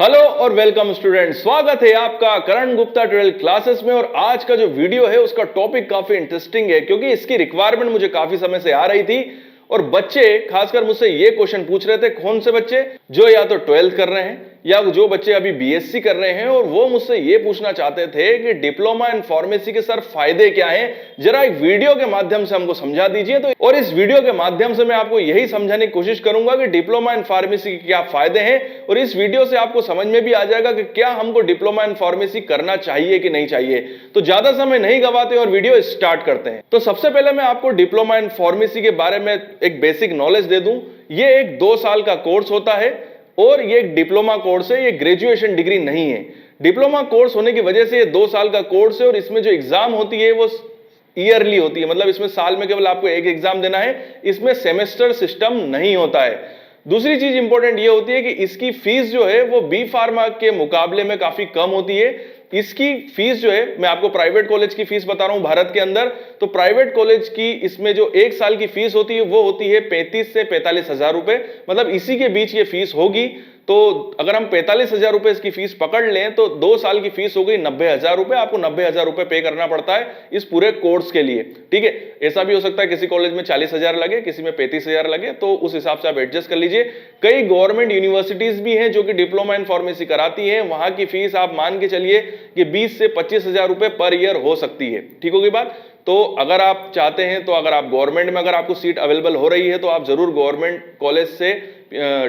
Hello और welcome student, स्वागत है आपका करण गुप्ता ट्यूटोरियल क्लासेस में। और आज का जो वीडियो है उसका टॉपिक काफी इंटरेस्टिंग है क्योंकि इसकी रिक्वायरमेंट मुझे काफी समय से आ रही थी और बच्चे खासकर मुझसे ये क्वेश्चन पूछ रहे थे। कौन से बच्चे? जो या तो 12th कर रहे हैं या जो बच्चे अभी बीएससी कर रहे हैं, और वो मुझसे ये पूछना चाहते थे कि डिप्लोमा इन फार्मेसी के सर फायदे क्या हैं, जरा एक वीडियो के माध्यम से हमको समझा दीजिए। तो और इस वीडियो के माध्यम से मैं आपको यही समझाने की कोशिश करूंगा कि डिप्लोमा इन फार्मेसी के क्या फायदे हैं, और इस वीडियो से आपको समझ में भी आ जाएगा कि क्या हमको डिप्लोमा इन फार्मेसी करना चाहिए कि नहीं चाहिए। तो ज्यादा समय नहीं गवाते और वीडियो स्टार्ट करते हैं। तो सबसे पहले मैं आपको डिप्लोमा इन फार्मेसी के बारे में एक बेसिक नॉलेज दे दूं। ये एक 2 साल का कोर्स होता है और ये एक डिप्लोमा कोर्स है, ये ग्रेजुएशन डिग्री नहीं है। डिप्लोमा कोर्स होने की वजह से ये 2 साल का कोर्स है और इसमें जो एग्जाम होती है वो ईयरली होती है, मतलब इसमें साल में केवल आपको एक एग्जाम देना है, इसमें सेमेस्टर सिस्टम नहीं होता है। दूसरी चीज इंपॉर्टेंट ये होती है कि इसकी फीस जो है वो बी फार्मा के मुकाबले में काफी कम होती है। इसकी फीस जो है, मैं आपको प्राइवेट कॉलेज की फीस बता रहा हूं भारत के अंदर, तो प्राइवेट कॉलेज की इसमें जो 1 साल की फीस होती है वो होती है 35 से 45 हजार रुपए, मतलब इसी के बीच ये फीस होगी। तो अगर हम 45 हजार रुपए इसकी फीस पकड़ लें तो 2 साल की फीस हो गई 90 हजार रुपए। आपको 90 हजार रुपए पे करना पड़ता है इस पूरे कोर्स के लिए, ठीक है। ऐसा भी हो सकता है किसी कॉलेज में 40 हजार लगे, किसी में 35 हजार लगे, तो उस हिसाब से आप एडजस्ट कर लीजिए। कई गवर्नमेंट यूनिवर्सिटीज भी हैं जो कि डिप्लोमा इन फार्मेसी कराती हैं, वहां की फीस आप मान के चलिए कि 20 से 25 हजार रुपए पर ईयर हो सकती है, ठीक होगी बात। तो अगर आप चाहते हैं, तो अगर आप गवर्नमेंट में अगर आपको सीट अवेलेबल हो रही है तो आप जरूर गवर्नमेंट कॉलेज से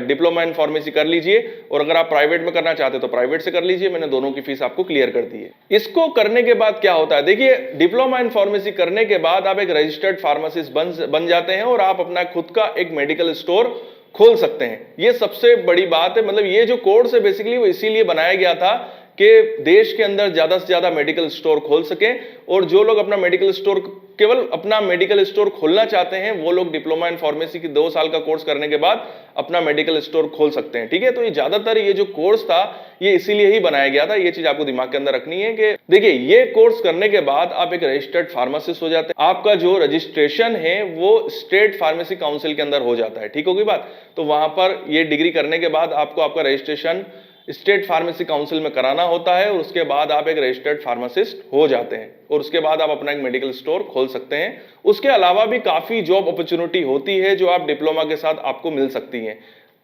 डिप्लोमा इन फार्मेसी कर लीजिए, और अगर आप प्राइवेट में करना चाहते हैं तो प्राइवेट से कर लीजिए। मैंने दोनों की फीस आपको क्लियर कर दी है। इसको करने के बाद क्या होता है, देखिए, डिप्लोमा इन फार्मेसी करने के बाद आप एक रजिस्टर्ड फार्मासिस्ट बन जाते हैं और आप अपना खुद का एक मेडिकल स्टोर खोल सकते हैं। ये सबसे बड़ी बात है। मतलब ये जो कोर्स है बेसिकली वो इसीलिए बनाया गया था कि देश के अंदर ज्यादा से ज्यादा मेडिकल स्टोर खोल सकें, और जो लोग अपना मेडिकल स्टोर केवल अपना मेडिकल स्टोर खोलना चाहते हैं वो लोग डिप्लोमा इन फार्मेसी की 2 साल का कोर्स करने के बाद अपना मेडिकल स्टोर खोल सकते हैं, ठीक है। तो ये ज्यादातर ये जो कोर्स था ये इसीलिए ही बनाया गया था। ये चीज आपको दिमाग के अंदर रखनी है कि देखिए, ये कोर्स करने के बाद आप एक रजिस्टर्ड फार्मासिस्ट हो जाते हैं। आपका जो रजिस्ट्रेशन है वो स्टेट फार्मेसी काउंसिल के अंदर हो जाता है, ठीक होगी बात। तो वहां पर ये डिग्री करने के बाद आपको आपका रजिस्ट्रेशन स्टेट फार्मेसी काउंसिल में कराना होता है, और उसके बाद आप एक रजिस्टर्ड फार्मासिस्ट हो जाते हैं, और उसके बाद आप अपना एक मेडिकल स्टोर खोल सकते हैं। उसके अलावा भी काफी जॉब अपॉर्चुनिटी होती है जो आप डिप्लोमा के साथ आपको मिल सकती हैं,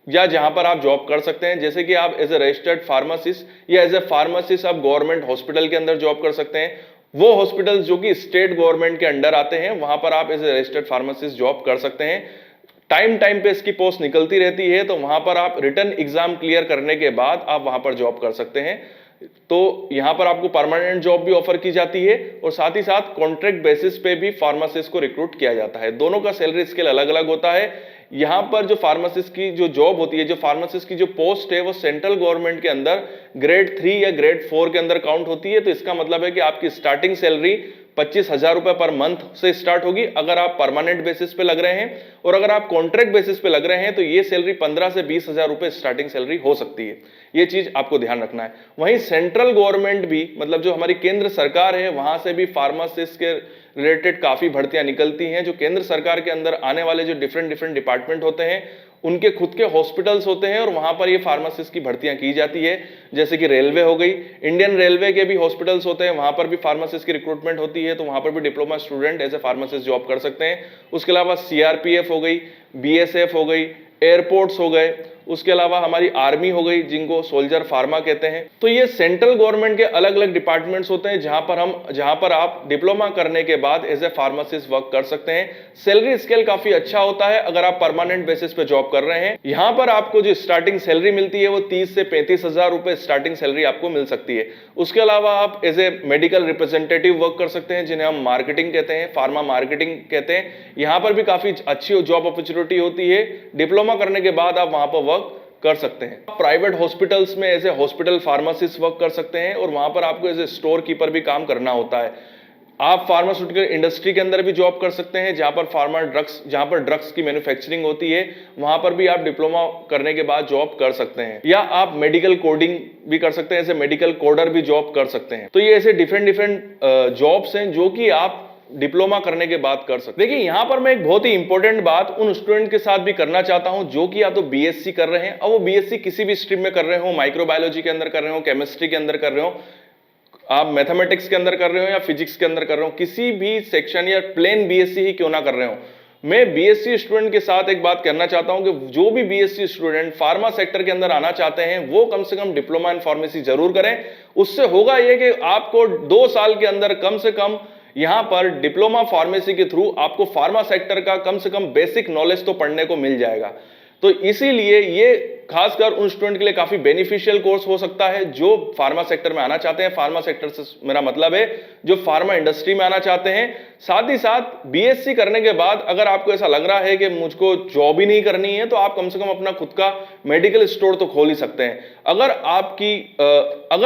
या जहां पर आप जॉब कर सकते हैं। जैसे कि आप एज ए रजिस्टर्ड फार्मासिस्ट या एज ए फार्मासिस्ट आप गवर्नमेंट हॉस्पिटल के अंदर जॉब कर सकते हैं। वो हॉस्पिटल जो कि स्टेट गवर्नमेंट के अंडर आते हैं, वहां पर आप as a registered pharmacist job कर सकते हैं। टाइम पे इसकी पोस्ट निकलती रहती है, तो वहां पर आप रिटन एग्जाम क्लियर करने के बाद आप वहां पर जॉब कर सकते हैं। तो यहां पर आपको परमानेंट जॉब भी ऑफर की जाती है, और साथ ही साथ कॉन्ट्रैक्ट बेसिस पे भी फार्मासिस्ट को रिक्रूट किया जाता है। दोनों का सैलरी स्केल अलग अलग होता है। यहां पर जो फार्मासिस्ट की जो जॉब होती है, जो फार्मासिस्ट की जो पोस्ट है, वो सेंट्रल गवर्नमेंट के अंदर ग्रेड 3 या ग्रेड 4 के अंदर काउंट होती है। तो इसका मतलब है कि आपकी स्टार्टिंग सैलरी 25 हजार रुपए पर मंथ से स्टार्ट होगी अगर आप परमानेंट बेसिस पे लग रहे हैं, और अगर आप कॉन्ट्रैक्ट बेसिस पे लग रहे हैं तो ये सैलरी 15 से 20 हजार रुपए स्टार्टिंग सैलरी हो सकती है। ये चीज आपको ध्यान रखना है। वहीं सेंट्रल गवर्नमेंट भी, मतलब जो हमारी केंद्र सरकार है, वहां से भी फार्मासिस्ट के रिलेटेड काफी भर्तियां निकलती हैं। जो केंद्र सरकार के अंदर आने वाले जो डिफरेंट डिपार्टमेंट होते हैं, उनके खुद के हॉस्पिटल्स होते हैं, और वहां पर ये फार्मासिस्ट की भर्तियां की जाती है। जैसे कि रेलवे हो गई, इंडियन रेलवे के भी हॉस्पिटल्स होते हैं, वहां पर भी फार्मासिस्ट की रिक्रूटमेंट होती है। तो वहां पर भी diploma student as a pharmacist job कर सकते हैं। उसके अलावा सीआरपीएफ हो गई, बीएसएफ हो गई, एयरपोर्ट्स हो गए, उसके अलावा हमारी आर्मी हो गई जिनको सोल्जर फार्मा कहते हैं। तो ये सेंट्रल गवर्नमेंट के अलग अलग डिपार्टमेंट्स होते हैं जहां पर आप डिप्लोमा करने के बाद एज ए फार्मासिस्ट वर्क कर सकते हैं। सैलरी स्केल काफी अच्छा होता है अगर आप परमानेंट बेसिस पे जॉब कर रहे हैं। यहां पर आपको जो स्टार्टिंग सैलरी मिलती है वो 30 से 35 हजार रुपए स्टार्टिंग सैलरी आपको मिल सकती है। उसके अलावा आप as a medical representative work कर सकते हैं, जिन्हें हम मार्केटिंग कहते हैं, फार्मा मार्केटिंग कहते हैं। यहां पर भी काफी अच्छी जॉब अपॉर्चुनिटी होती है। डिप्लोमा करने के बाद आप वहां पर वर्क कर सकते हैं। प्राइवेट हॉस्पिटल्स में as a hospital pharmacist work कर सकते हैं, और वहां पर आपको एज ए स्टोर कीपर भी काम करना होता है। आप फार्मास्यूटिकल इंडस्ट्री के अंदर भी जॉब कर सकते हैं, जहां पर ड्रग्स की मैन्युफैक्चरिंग होती है, वहां पर भी आप डिप्लोमा करने के बाद जॉब कर सकते हैं। या आप मेडिकल कोडिंग भी कर सकते हैं, ऐसे मेडिकल कोडर भी जॉब कर सकते हैं। तो ये ऐसे डिफरेंट जॉब्स हैं जो कि आप डिप्लोमा करने के बाद कर सकते हैं। देखिए यहां पर मैं एक बहुत ही इंपॉर्टेंट बात उन स्टूडेंट के साथ भी करना चाहता हूं जो कि या तो बीएससी कर रहे हैं, और वो बीएससी किसी भी स्ट्रीम में कर रहे हो, माइक्रोबायोलॉजी के अंदर कर रहे हो, केमिस्ट्री के अंदर कर रहे हो, आप मैथमेटिक्स के अंदर कर रहे हो या फिजिक्स के अंदर कर रहे हो, किसी भी सेक्शन या प्लेन बीएससी ही क्यों ना कर रहे हो। मैं बीएससी स्टूडेंट के साथ एक बात कहना चाहता हूं कि जो भी बीएससी स्टूडेंट फार्मा सेक्टर के अंदर आना चाहते हैं वो कम से कम डिप्लोमा इन फार्मेसी जरूर करें। उससे होगा ये कि आपको 2 साल के अंदर कम से कम यहां पर डिप्लोमा फार्मेसी के थ्रू आपको फार्मा सेक्टर का कम से कम बेसिक नॉलेज तो पढ़ने को मिल जाएगा। तो इसीलिए ये खासकर उन स्टूडेंट के लिए काफी बेनिफिशियल कोर्स हो सकता है जो फार्मा सेक्टर में आना चाहते हैं। फार्मा सेक्टर से मेरा मतलब है जो फार्मा इंडस्ट्री में आना चाहते हैं। साथ ही साथ बीएससी करने के बाद अगर आपको ऐसा लग रहा है कि मुझको जॉब ही नहीं करनी है, तो आप कम से कम अपना खुद का मेडिकल स्टोर तो खोल ही सकते हैं। अगर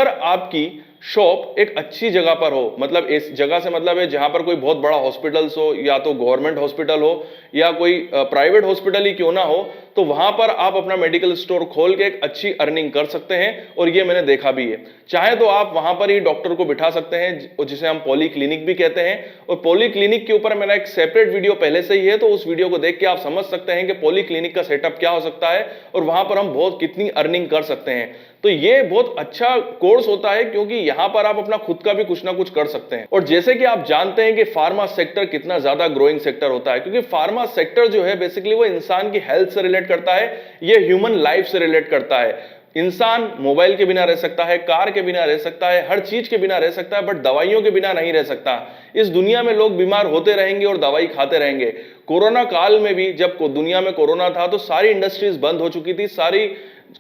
आपकी शॉप एक अच्छी जगह पर हो, मतलब इस जगह से मतलब है जहां पर कोई बहुत बड़ा हॉस्पिटल्स हो, या तो गवर्नमेंट हॉस्पिटल हो या कोई प्राइवेट हॉस्पिटल ही क्यों ना हो, तो वहां पर आप अपना मेडिकल स्टोर खोल के एक अच्छी अर्निंग कर सकते हैं। और ये मैंने देखा भी है। चाहे तो आप वहां पर ही डॉक्टर को बिठा सकते हैं जिसे हम पॉली क्लिनिक भी कहते हैं। और पॉली क्लिनिक के ऊपर मेरा एक सेपरेट वीडियो पहले से ही है, तो उस वीडियो को देख के आप समझ सकते हैं कि पॉली क्लिनिक का सेटअप क्या हो सकता है और वहां पर हम बहुत कितनी अर्निंग कर सकते हैं। तो ये बहुत अच्छा कोर्स होता है क्योंकि यहां पर आप अपना खुद का भी कुछ ना कुछ कर सकते हैं। और जैसे कि आप जानते हैं कि फार्मा सेक्टर कितना ज्यादा ग्रोइंग सेक्टर होता है, क्योंकि फार्मा सेक्टर जो है बेसिकली वो इंसान की हेल्थ से रिलेट करता है, ये ह्यूमन लाइफ से रिलेट करता है। इंसान मोबाइल के बिना रह सकता है, कार के बिना रह सकता है, हर चीज के बिना रह सकता है, बट दवाइयों के बिना नहीं रह सकता। इस दुनिया में लोग बीमार होते रहेंगे और दवाई खाते रहेंगे। कोरोना काल में भी जब दुनिया में कोरोना था तो सारी इंडस्ट्रीज बंद हो चुकी थी, सारी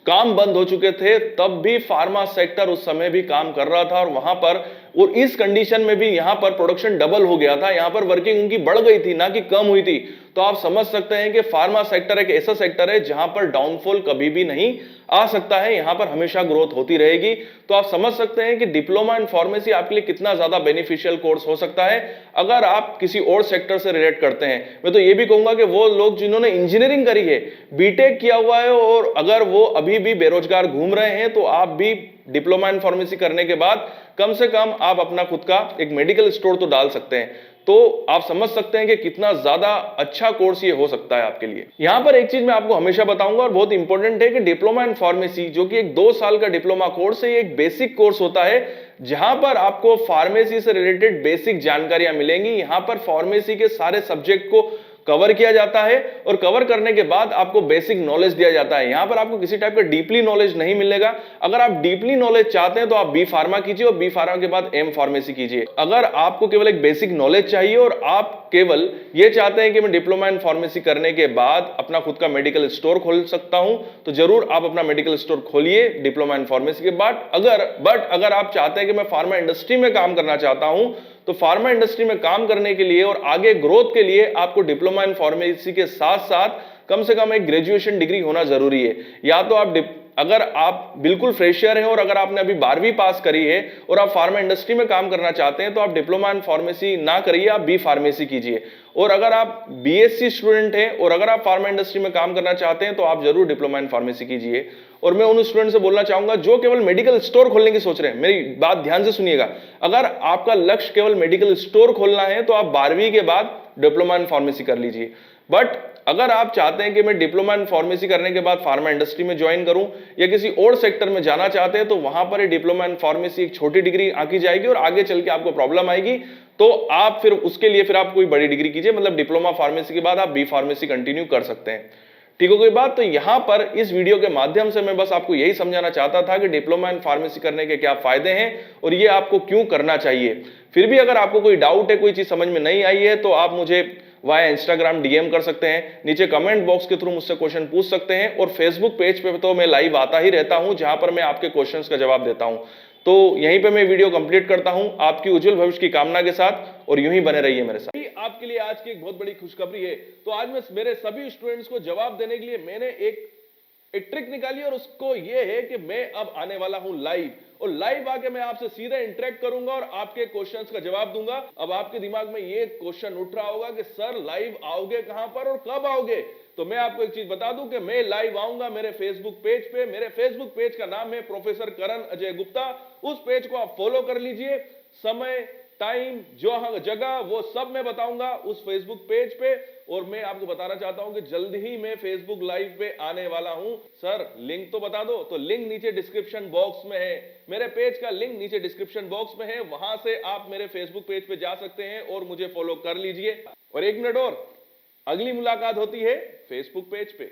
काम बंद हो चुके थे, तब भी फार्मा सेक्टर उस समय भी काम कर रहा था। और वहां पर और इस कंडीशन में भी यहां पर प्रोडक्शन डबल हो गया था, यहां पर वर्किंग उनकी बढ़ गई थी ना कि कम हुई थी। तो आप समझ सकते हैं कि फार्मा सेक्टर एक ऐसा सेक्टर है जहां पर डाउनफॉल कभी भी नहीं आ सकता है, यहां पर हमेशा ग्रोथ होती रहेगी। तो आप समझ सकते हैं कि डिप्लोमा इन फार्मेसी आपके लिए कितना ज्यादा बेनिफिशियल कोर्स हो सकता है अगर आप किसी और सेक्टर से रिलेट करते हैं। मैं तो ये भी कहूंगा कि वो लोग जिन्होंने इंजीनियरिंग करी है, बीटेक किया हुआ है, और अगर वो अभी भी बेरोजगार घूम रहे हैं, तो आप भी डिप्लोमा इन फार्मेसी करने के बाद कम से कम आप अपना खुद का एक मेडिकल स्टोर तो डाल सकते हैं। तो आप समझ सकते हैं कि कितना ज्यादा अच्छा कोर्स ये हो सकता है आपके लिए। यहां पर एक चीज मैं आपको हमेशा बताऊंगा और बहुत इंपॉर्टेंट है कि डिप्लोमा इन फार्मेसी जो कि एक 2 साल का डिप्लोमा कोर्स है, ये एक बेसिक कोर्स होता है जहां पर आपको फार्मेसी से रिलेटेड बेसिक जानकारियां मिलेंगी। यहां पर फार्मेसी के सारे सब्जेक्ट को कवर किया जाता है और कवर करने के बाद आपको बेसिक नॉलेज दिया जाता है। यहां पर आपको किसी टाइप का डीपली नॉलेज नहीं मिलेगा। अगर आप डीपली नॉलेज चाहते हैं तो आप बी फार्मा कीजिए और बी फार्मा के बाद एम फार्मेसी कीजिए। अगर आपको केवल एक बेसिक नॉलेज चाहिए और आप केवल ये चाहते हैं कि मैं डिप्लोमा इन फार्मेसी करने के बाद अपना खुद का मेडिकल स्टोर खोल सकता हूं, तो जरूर आप अपना मेडिकल स्टोर खोलिए डिप्लोमा इन फार्मेसी के बाद। अगर आप चाहते हैं कि मैं फार्मा इंडस्ट्री में काम करना चाहता हूं, तो फार्मा इंडस्ट्री में काम करने के लिए और आगे ग्रोथ के लिए आपको डिप्लोमा इन फार्मेसी के साथ साथ कम से कम एक ग्रेजुएशन डिग्री होना जरूरी है। या तो अगर आप बिल्कुल फ्रेशर हैं और अगर आपने अभी 12वीं पास करी है और आप फार्मा इंडस्ट्री में काम करना चाहते हैं, तो आप डिप्लोमा इन फार्मेसी ना करिए, आप बी फार्मेसी कीजिए। और अगर आप बीएससी स्टूडेंट हैं और अगर आप फार्मा इंडस्ट्री में काम करना चाहते हैं, तो आप जरूर डिप्लोमा इन फार्मेसी कीजिए। और मैं उन स्टूडेंट से बोलना चाहूंगा जो केवल मेडिकल स्टोर खोलने की सोच रहे हैं, मेरी बात ध्यान से सुनिएगा। अगर आपका लक्ष्य केवल मेडिकल स्टोर खोलना है, तो आप 12वीं के बाद डिप्लोमा इन फार्मेसी कर लीजिए। बट अगर आप चाहते हैं कि मैं डिप्लोमा इन फार्मेसी करने के बाद फार्मा इंडस्ट्री में ज्वाइन करूं या किसी और सेक्टर में जाना चाहते हैं, तो वहां पर डिप्लोमा इन फार्मेसी एक छोटी डिग्री आकी जाएगी और आगे चल के आपको प्रॉब्लम आएगी। तो आप फिर उसके लिए फिर आप कोई बड़ी डिग्री कीजिए, मतलब डिप्लोमा फार्मेसी के बाद आप बी फार्मेसी कंटिन्यू कर सकते हैं। ठीक हो गई बात। तो यहां पर इस वीडियो के माध्यम से मैं बस आपको यही समझाना चाहता था कि डिप्लोमा इन फार्मेसी करने के क्या फायदे हैं और ये आपको क्यों करना चाहिए। फिर भी अगर आपको कोई डाउट है, कोई चीज समझ में नहीं आई है, तो आप मुझे वाया इंस्टाग्राम डीएम कर सकते हैं, नीचे कमेंट बॉक्स के थ्रू मुझसे क्वेश्चन पूछ सकते हैं, और फेसबुक पेज पे तो मैं लाइव आता ही रहता हूं जहां पर मैं आपके क्वेश्चंस का जवाब देता हूं। तो यहीं पे मैं वीडियो कंप्लीट करता हूं आपकी उज्जवल भविष्य की कामना के साथ, और यूं ही बने रहिए मेरे साथ। आपके लिए आज की एक बहुत बड़ी खुशखबरी है। तो आज मैं मेरे सभी स्टूडेंट्स को जवाब देने के लिए मैंने एक ट्रिक निकाली, और उसको ये है कि मैं अब आने वाला हूं लाइव, और लाइव आके मैं आपसे सीधा इंटरेक्ट करूंगा और आपके क्वेश्चंस का जवाब दूंगा। अब आपके दिमाग में ये क्वेश्चन उठ रहा होगा कि सर लाइव आओगे कहां पर और कब आओगे। तो मैं आपको एक चीज बता दूं कि मैं लाइव आऊंगा मेरे फेसबुक पेज पे। मेरे फेसबुक पेज का नाम है प्रोफेसर करण अजय गुप्ता। उस पेज को आप फॉलो कर लीजिए। समय, टाइम, जो जगह, वो सब मैं बताऊंगा उस फेसबुक पेज पे। और मैं आपको बताना चाहता हूं कि जल्द ही मैं फेसबुक लाइव पे आने वाला हूं। सर लिंक तो बता दो। तो लिंक नीचे डिस्क्रिप्शन बॉक्स में है, मेरे पेज का लिंक नीचे डिस्क्रिप्शन बॉक्स में है, वहां से आप मेरे फेसबुक पेज पे जा सकते हैं और मुझे फॉलो कर लीजिए। और 1 मिनट और, अगली मुलाकात होती है फेसबुक पेज पे।